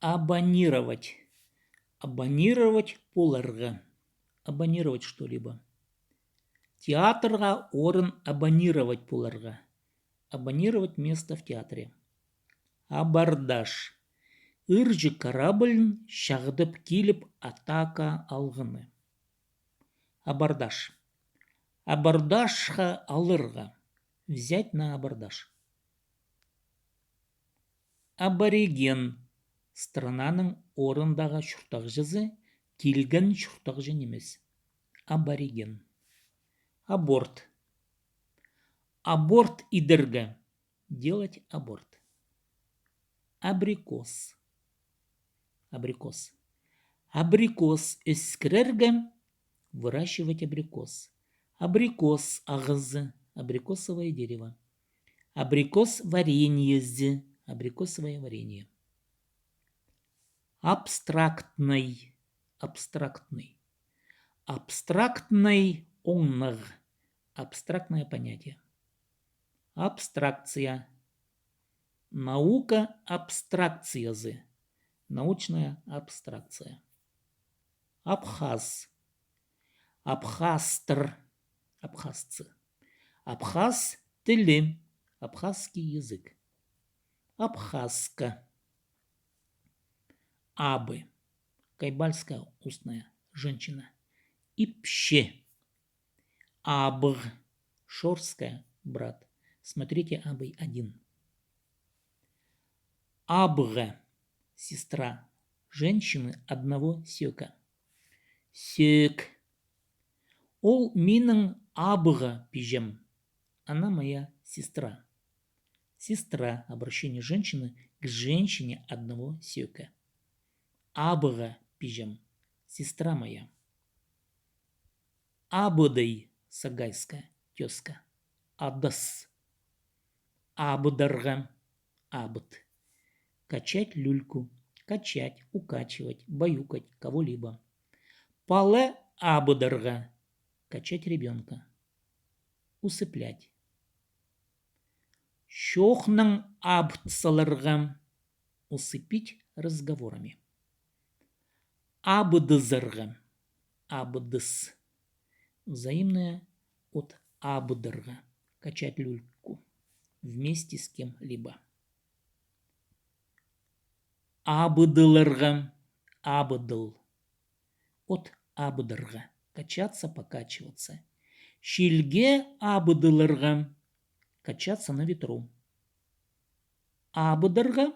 Абонировать. Абонировать поларға. Абонировать что-либо. Театрға орын абонировать поларға. Абонировать место в театре. Абордаж. Ыржы корабльн шағдып келіп атака алғыны. Абордаж. Абордажға алырға. Взять на абордаж. Абориген. Странаның орындағы шұртақ жазы келген шұртақ жын емес. Абориген. Аборт. Аборт идырга. Делать аборт. Абрикос. Абрикос. Абрикос эскрерга. Выращивать абрикос. Абрикос ағызы. Абрикосовое дерево. Абрикос варенье. Абрикосовое варенье. Абстрактный. Абстрактный. Абстрактный оңнық. Абстрактное понятие. Абстракция. Наука абстракциязы. Научная абстракция. Абхаз. Абхазтыр. Абхазцы. Абхаз тілі. Абхазский язык. Абхазка. Абы. Кайбальская устная женщина. Ипще. Абг. Шорская, брат. Смотрите Абый 1. Абга. Сестра женщины одного сёка. Сёк. Ол миның абга пижем. Она моя сестра. Сестра. Обращение женщины к женщине одного сёка. Абга пижем. Сестра моя. Абыдай. Сагайская. Тезка. Адас. Абыдарға. Абыт. Качать люльку. Качать, укачивать, баюкать кого-либо. Пале абыдарға. Качать ребенка. Усыплять. Шохның абтсаларға. Усыпить разговорами. Абыдызарға. Абыдыз. Взаимное от абыдарға. Качать люльку. Вместе с кем-либо. Абыдыларға. Абыдыл. От абыдырға. Качаться, покачиваться. Шильге абыдыларға. Качаться на ветру. Абыдырға.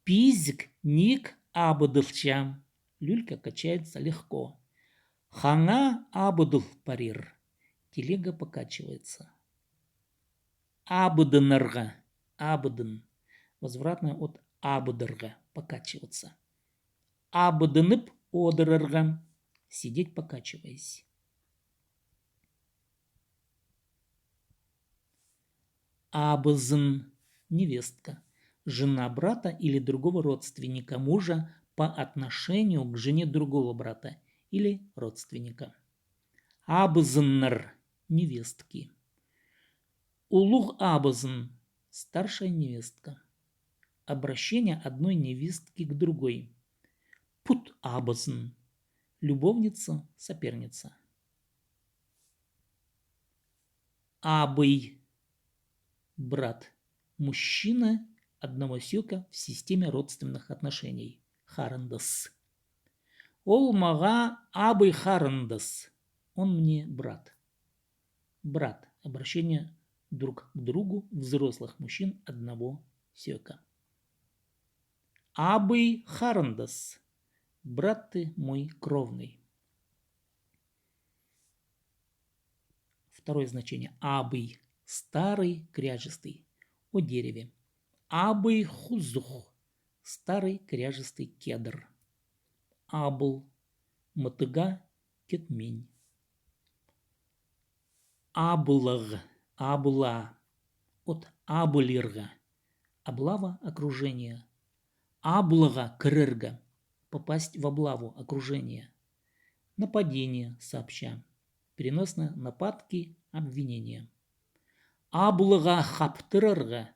Пизик ник абыдылча. Люлька качается легко. Хана абыдыл парир. Телега покачивается. Абыдынырға. Абыдын. Возвратное от абыдырға. Покачиваться. Абыдынып одырырға. Сидеть, покачиваясь. Абызын. Невестка. Жена брата или другого родственника мужа по отношению к жене другого брата или родственника. Абызыннар. Невестки. Улуг абызын. Старшая невестка. Обращение одной невестки к другой. Пут абызын. Любовница, соперница. Абый. Брат. Мужчина одного сёка в системе родственных отношений. Харандас. Ол мага абый харандас. Он мне брат. Брат. Обращение друг к другу взрослых мужчин одного сёка. Абый харандас. Брат ты мой кровный. Второе значение. Абый. Старый, кряжестый. О дереве. Абый хузух. Старый, кряжестый кедр. Абл. Мотыга, кетмень. Аблаг. Абла. От абылирга. Облава окружения. Аблага крырга. Попасть в облаву окружения. Нападение, сообща. Переносно нападки, обвинения. Аблага хаптырырга.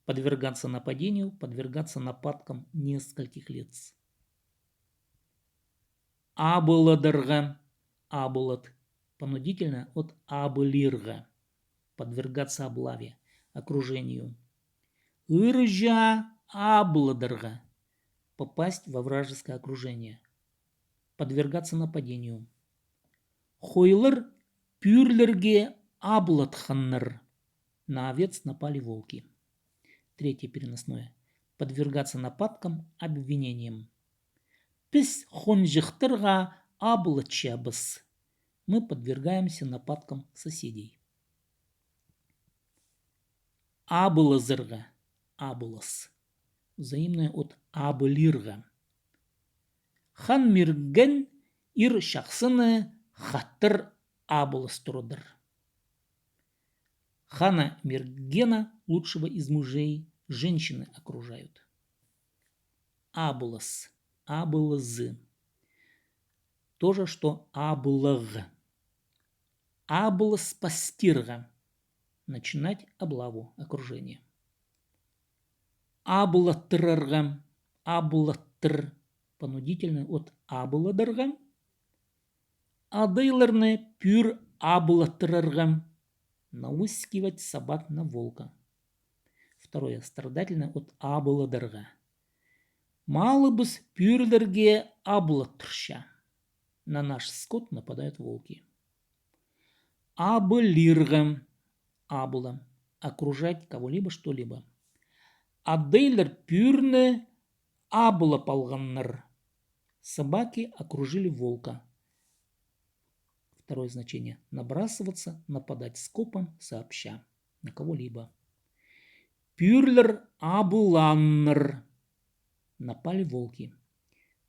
подвергаться нападению, подвергаться нападкам нескольких лиц. Абыладырға, абылад, понудительно от абылирға, подвергаться облаве, окружению. Ыржа абыладырға, попасть во вражеское окружение, подвергаться нападению. Хойлыр пюрлерге абыладханныр, на овец напали волки. Третье переносное. Подвергаться нападкам, обвинениям. Піс хонжықтырға абылатчабыз. Мы подвергаемся нападкам соседей. Абылызырға, абылыз. Взаимное от абылирға. Хан мирген ир шақсыны хаттыр абылыз тұрыдыр. Хана Мергена, лучшего из мужей, женщины окружают. Абылыз, абылызы. То же, что абылыг. Абылыз пастирға. Начинать облаву, окружение. Абылаттырырға, абылаттыр. Понудительное от абыладырға. Адыйлырны пюр абылаттырырға. Наускивать собак на волка. Второе. Страдательное от абыладырға. Малыбыз пюрлерге абылаттырша. На наш скот нападают волки. Абылирға. Абыла. Окружать кого-либо, что-либо. Адыйлыр пюрны абыла палғанныр. Собаки окружили волка. Второе значение. Набрасываться, нападать скопом, сообща на кого-либо. Пюрлер абуланнер. Напали волки.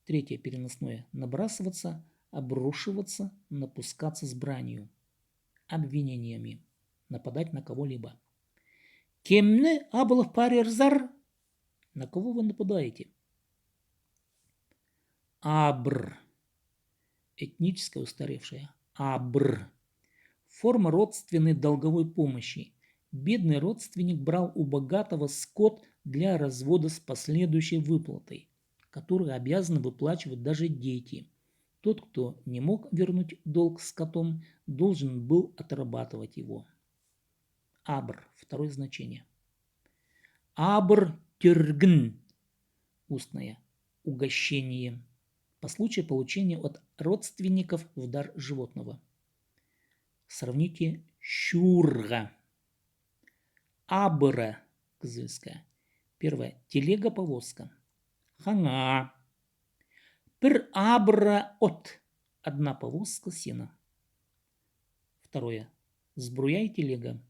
Третье переносное. Набрасываться, обрушиваться, напускаться с бранью. Обвинениями. Нападать на кого-либо. Кемне абылов парерзар. На кого вы нападаете? Абр. Этническое устаревшее. Абр. Форма родственной долговой помощи. Бедный родственник брал у богатого скот для развода с последующей выплатой, которую обязаны выплачивать даже дети. Тот, кто не мог вернуть долг скотом, должен был отрабатывать его. Абр. Второе значение. Абр тюргн. Устное. Угощение. По случаю получения от родственников в дар животного. Сравните щурга. Абра. Кызыльская. Первое. Телега-повозка. Хана. Пыр абра от. Одна повозка сена. Второе. Сбруяй телега.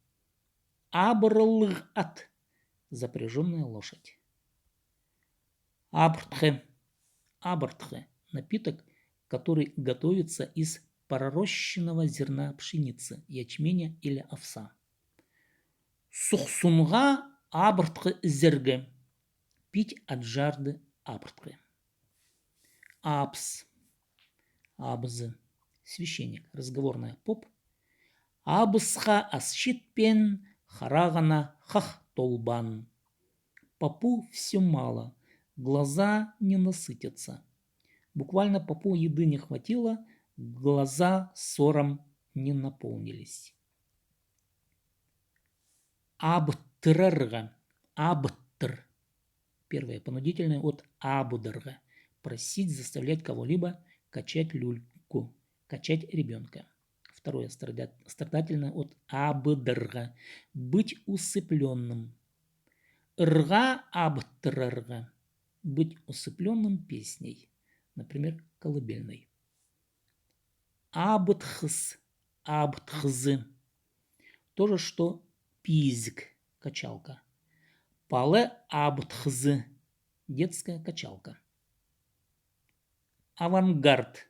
Абрлыг от. Запряженная лошадь. Абртхе. Абртхе. Напиток, который готовится из пророщенного зерна пшеницы, ячменя или овса. Сухсунга абртхе зерге. Пить от жажды абртхе. Абс. Абзы. Священник. Разговорная поп. Абысха асщитпен харагана хах толбан. Попу все мало. Глаза не насытятся. Буквально попу еды не хватило, глаза ссором не наполнились. Абтрырга. Абтр. Первое. Понудительное от абудырга. Просить, заставлять кого-либо качать люльку. Качать ребенка. Второе. Страдательное от абдырга. Быть усыпленным. Рга абтрырга. Быть усыпленным песней. Например, колыбельной. Абтхз. Абтхзы. То же, что пизик. Качалка. Пале абтхзы. Детская качалка. Авангард.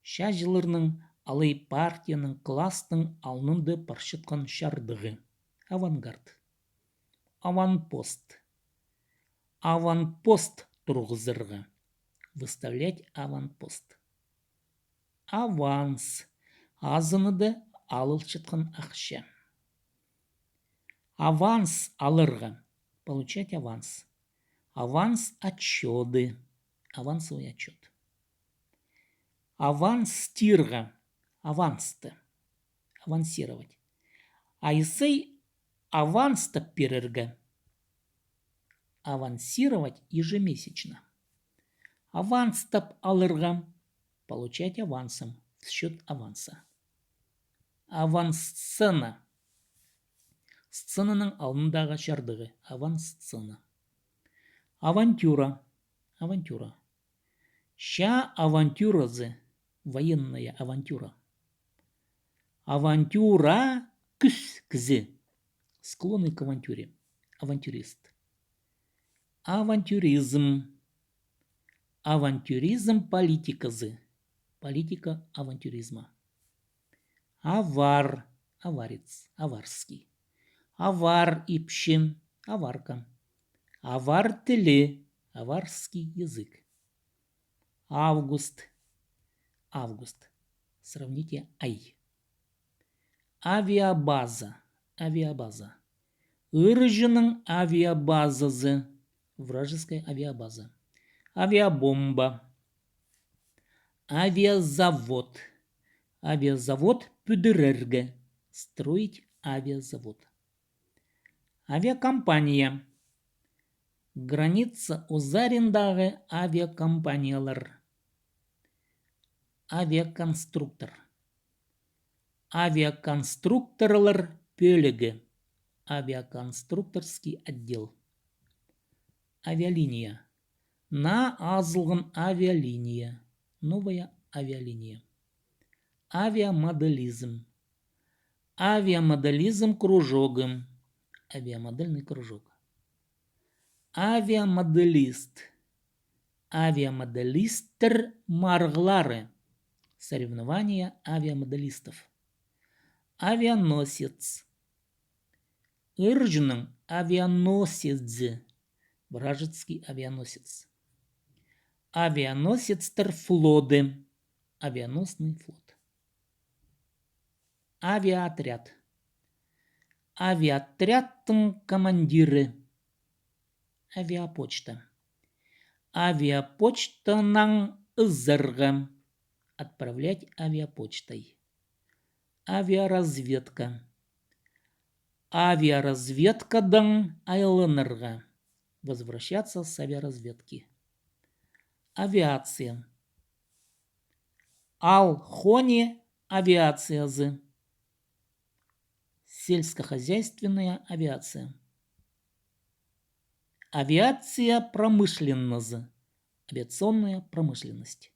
Шажылырның, алай партияның, класстың алнынды паршытқан шардығы. Авангард. Аванпост. Аванпост тұрғызырға. Выставлять аванпост. Аванс. Азыныды алыл шытқан ақша. Аванс алырға. получать аванс. Аванс отчеты. Авансовый отчет. Аванстирга. Авансты. Авансировать. Айсей аванста перерга. Авансировать ежемесячно. Аванстап алырга. Получать авансом. В счет аванса. Авансцена. Сценаның алдындағы жардығы. Авансцена. Авантюра. Авантюра. Ща авантюразы. Военная авантюра. Авантюра күс кізі. Склонный к авантюре. Авантюрист. Авантюризм. Авантюризм политикazы. Политика авантюризма. Авар. Аварец. Аварский. Авар ипшин. Аварка. Авар тілі. Аварский язык. Август. Август. Сравните ай. Авиабаза. Авиабаза. Ыржының авиабазазы. Вражеская авиабаза. Авиабомба. Авиазавод. Авиазавод пүдірерге. Строить авиазавод. Авиакомпания. Граница озариндағы авиакомпаниялар. Авиаконструктор. Авиаконструкторлар бөлігі. Авиаконструкторский отдел. Авиалиния. На азылғын авиалиния. Новая авиалиния. Авиамоделизм. Авиамоделизм кружогом. Авиамодельный кружок. Авиамоделист. Авиамоделистер марглары. Соревнования авиамоделистов. Авианосец. Ыржының авианосецзі. Вражеский авианосец. Авианосецтер флоды. Авианосный флот. Авиаотряд. Авиаотрядтың командиры. Авиапочта. Авиапочтаның ызырғы. Отправлять авиапочтой. Авиаразведка. Авиаразведкадан айлынырға. Возвращаться с авиаразведки. Авиация. Алхони авиациязы. Сельскохозяйственная авиация. Авиация промышленнозы. Авиационная промышленность.